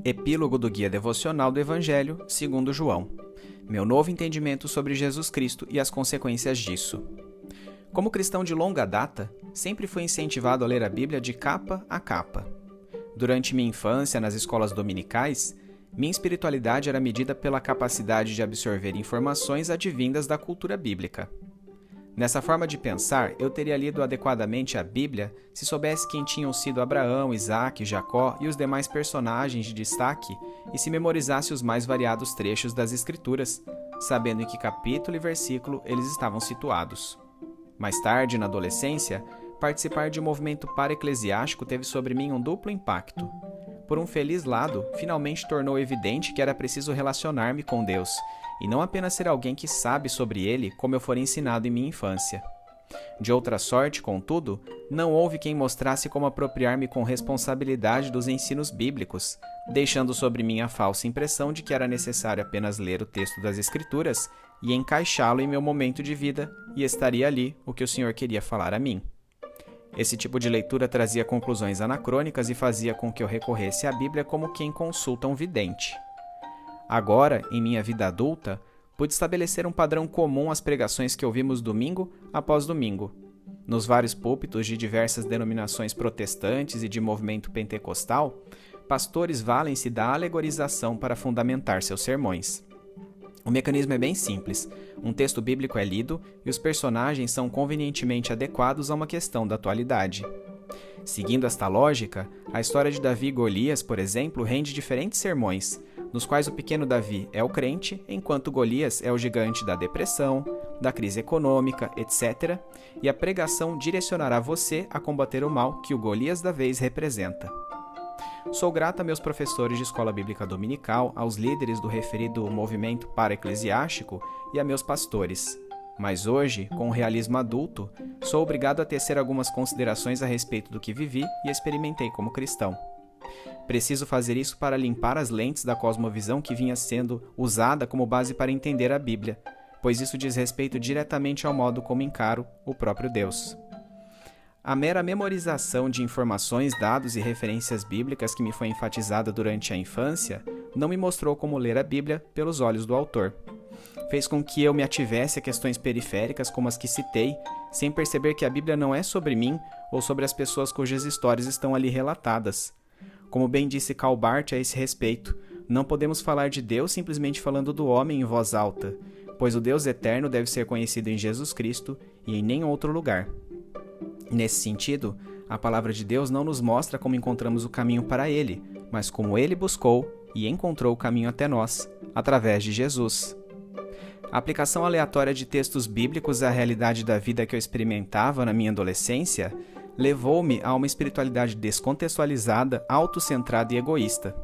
Epílogo do Guia Devocional do Evangelho, segundo João. Meu novo entendimento sobre Jesus Cristo e as consequências disso. Como cristão de longa data, sempre fui incentivado a ler a Bíblia de capa a capa. Durante minha infância, nas escolas dominicais, minha espiritualidade era medida pela capacidade de absorver informações advindas da cultura bíblica. Nessa forma de pensar, eu teria lido adequadamente a Bíblia se soubesse quem tinham sido Abraão, Isaque, Jacó e os demais personagens de destaque e se memorizasse os mais variados trechos das Escrituras, sabendo em que capítulo e versículo eles estavam situados. Mais tarde, na adolescência, participar de um movimento para-eclesiástico teve sobre mim um duplo impacto. Por um feliz lado, finalmente tornou evidente que era preciso relacionar-me com Deus, e não apenas ser alguém que sabe sobre ele, como eu fora ensinado em minha infância. De outra sorte, contudo, não houve quem mostrasse como apropriar-me com responsabilidade dos ensinos bíblicos, deixando sobre mim a falsa impressão de que era necessário apenas ler o texto das Escrituras e encaixá-lo em meu momento de vida, e estaria ali o que o Senhor queria falar a mim. Esse tipo de leitura trazia conclusões anacrônicas e fazia com que eu recorresse à Bíblia como quem consulta um vidente. Agora, em minha vida adulta, pude estabelecer um padrão comum às pregações que ouvimos domingo após domingo. Nos vários púlpitos de diversas denominações protestantes e de movimento pentecostal, pastores valem-se da alegorização para fundamentar seus sermões. O mecanismo é bem simples. Um texto bíblico é lido e os personagens são convenientemente adequados a uma questão da atualidade. Seguindo esta lógica, a história de Davi e Golias, por exemplo, rende diferentes sermões, nos quais o pequeno Davi é o crente, enquanto Golias é o gigante da depressão, da crise econômica, etc., e a pregação direcionará você a combater o mal que o Golias da vez representa. Sou grato a meus professores de escola bíblica dominical, aos líderes do referido movimento para-eclesiástico e a meus pastores. Mas hoje, com o realismo adulto, sou obrigado a tecer algumas considerações a respeito do que vivi e experimentei como cristão. Preciso fazer isso para limpar as lentes da cosmovisão que vinha sendo usada como base para entender a Bíblia, pois isso diz respeito diretamente ao modo como encaro o próprio Deus. A mera memorização de informações, dados e referências bíblicas que me foi enfatizada durante a infância não me mostrou como ler a Bíblia pelos olhos do autor. Fez com que eu me ativesse a questões periféricas como as que citei, sem perceber que a Bíblia não é sobre mim ou sobre as pessoas cujas histórias estão ali relatadas. Como bem disse Karl Barth a esse respeito, não podemos falar de Deus simplesmente falando do homem em voz alta, pois o Deus eterno deve ser conhecido em Jesus Cristo e em nenhum outro lugar. Nesse sentido, a palavra de Deus não nos mostra como encontramos o caminho para Ele, mas como Ele buscou e encontrou o caminho até nós, através de Jesus. A aplicação aleatória de textos bíblicos à realidade da vida que eu experimentava na minha adolescência levou-me a uma espiritualidade descontextualizada, autocentrada e egoísta.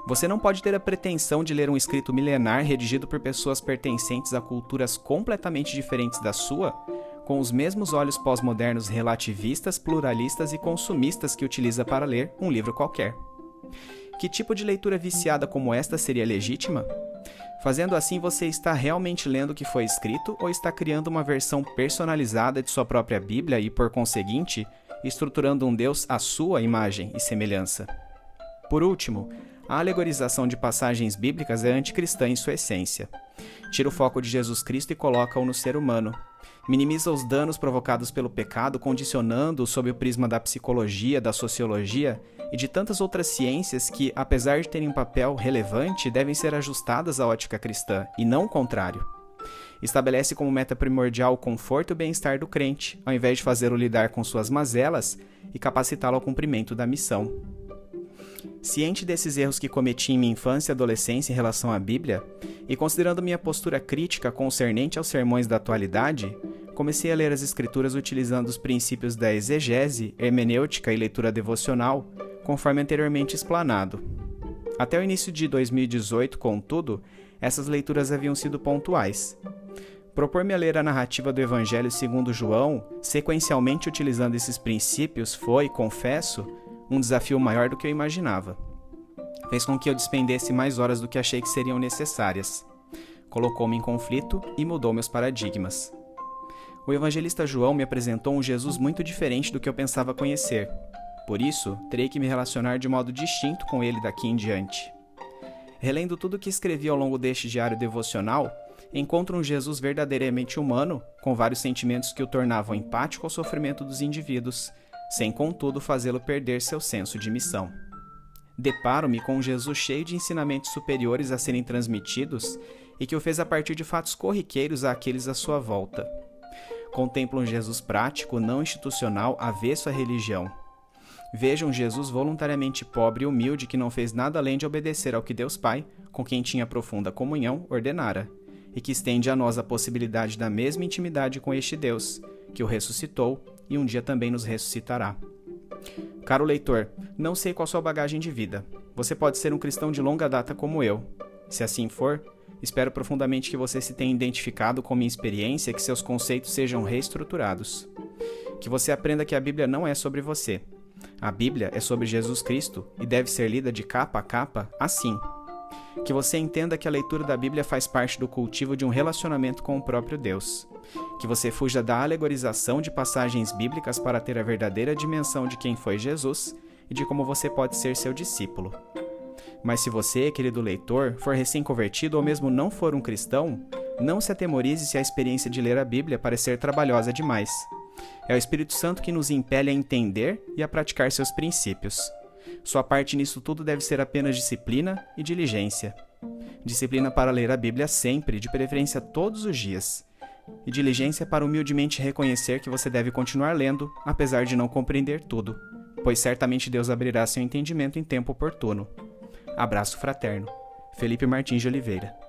Você não pode ter a pretensão de ler um escrito milenar redigido por pessoas pertencentes a culturas completamente diferentes da sua, com os mesmos olhos pós-modernos relativistas, pluralistas e consumistas que utiliza para ler um livro qualquer. Que tipo de leitura viciada como esta seria legítima? Fazendo assim, você está realmente lendo o que foi escrito ou está criando uma versão personalizada de sua própria Bíblia e, por conseguinte, estruturando um Deus à sua imagem e semelhança? Por último, a alegorização de passagens bíblicas é anticristã em sua essência. Tira o foco de Jesus Cristo e coloca-o no ser humano. Minimiza os danos provocados pelo pecado, condicionando-o sob o prisma da psicologia, da sociologia e de tantas outras ciências que, apesar de terem um papel relevante, devem ser ajustadas à ótica cristã, e não o contrário. Estabelece como meta primordial o conforto e o bem-estar do crente, ao invés de fazê-lo lidar com suas mazelas e capacitá-lo ao cumprimento da missão. Ciente desses erros que cometi em minha infância e adolescência em relação à Bíblia, e considerando minha postura crítica concernente aos sermões da atualidade, comecei a ler as Escrituras utilizando os princípios da exegese, hermenêutica e leitura devocional, conforme anteriormente explanado. Até o início de 2018, contudo, essas leituras haviam sido pontuais. Propor-me a ler a narrativa do Evangelho segundo João, sequencialmente utilizando esses princípios, foi, confesso, um desafio maior do que eu imaginava. Fez com que eu despendesse mais horas do que achei que seriam necessárias. Colocou-me em conflito e mudou meus paradigmas. O evangelista João me apresentou um Jesus muito diferente do que eu pensava conhecer. Por isso, terei que me relacionar de modo distinto com ele daqui em diante. Relendo tudo o que escrevi ao longo deste diário devocional, encontro um Jesus verdadeiramente humano, com vários sentimentos que o tornavam empático ao sofrimento dos indivíduos, sem contudo fazê-lo perder seu senso de missão. Deparo-me com um Jesus cheio de ensinamentos superiores a serem transmitidos e que o fez a partir de fatos corriqueiros àqueles à sua volta. Contemplo um Jesus prático, não institucional, avesso à religião. Vejo um Jesus voluntariamente pobre e humilde que não fez nada além de obedecer ao que Deus Pai, com quem tinha profunda comunhão, ordenara, e que estende a nós a possibilidade da mesma intimidade com este Deus, que o ressuscitou e um dia também nos ressuscitará. Caro leitor, não sei qual sua bagagem de vida. Você pode ser um cristão de longa data como eu. Se assim for, espero profundamente que você se tenha identificado com minha experiência e que seus conceitos sejam reestruturados. Que você aprenda que a Bíblia não é sobre você. A Bíblia é sobre Jesus Cristo e deve ser lida de capa a capa assim. Que você entenda que a leitura da Bíblia faz parte do cultivo de um relacionamento com o próprio Deus. Que você fuja da alegorização de passagens bíblicas para ter a verdadeira dimensão de quem foi Jesus e de como você pode ser seu discípulo. Mas se você, querido leitor, for recém-convertido ou mesmo não for um cristão, não se atemorize se a experiência de ler a Bíblia parecer trabalhosa demais. É o Espírito Santo que nos impele a entender e a praticar seus princípios. Sua parte nisso tudo deve ser apenas disciplina e diligência. Disciplina para ler a Bíblia sempre, de preferência todos os dias. E diligência para humildemente reconhecer que você deve continuar lendo, apesar de não compreender tudo, pois certamente Deus abrirá seu entendimento em tempo oportuno. Abraço fraterno. Felipe Martins de Oliveira.